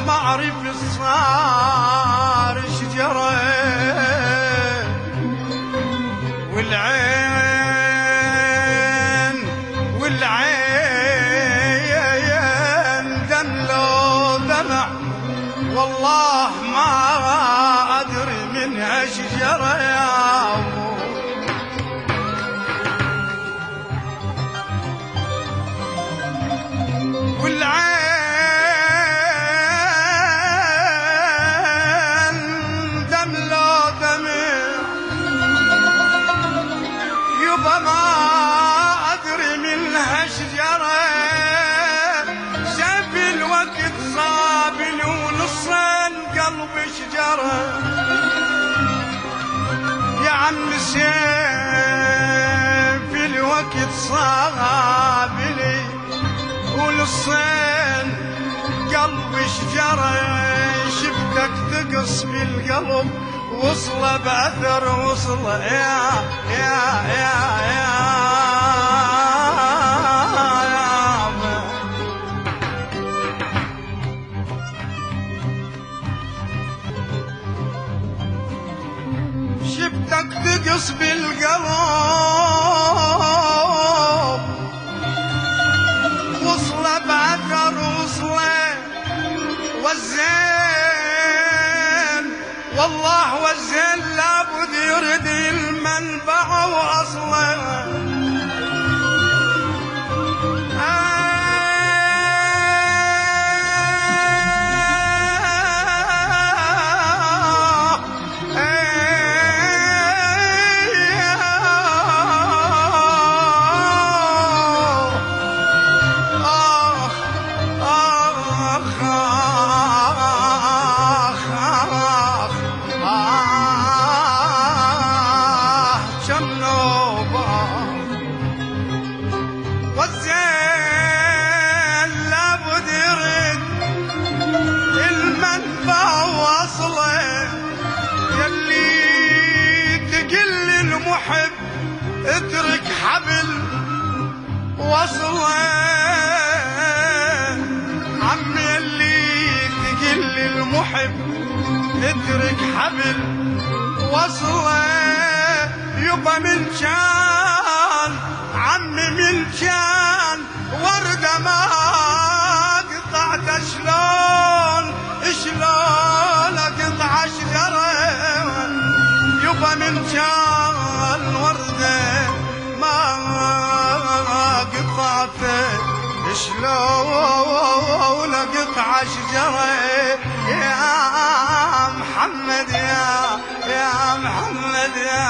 ما اعرف صار شجره والعين دم لو دمع والله ما ادري منها شجره يا ابو. والعين دم لو دمع يبا ما ادري منها شجره شاف الوقت صابني ونصين قلبي شجره يا عم سيف الوقت صابني ونصين قلبي شجره شفتك تقص بالقلب وصله باثر وصله يا شفتك تقص بالقلب وصله باثر وصله والزين والله والزين لابد يرد المنبع واصله والزين لابد يرد المنبع واصله يلي تقل المحب اترك حبل وصله عم يلي تقل المحب اترك حبل وصله يبا من كان عمي من كان وردة ما قطعت شلون اقطع شجرة يبا من كان وردة ما قطعت شلون اقطع شجرة يا محمد يا محمد يا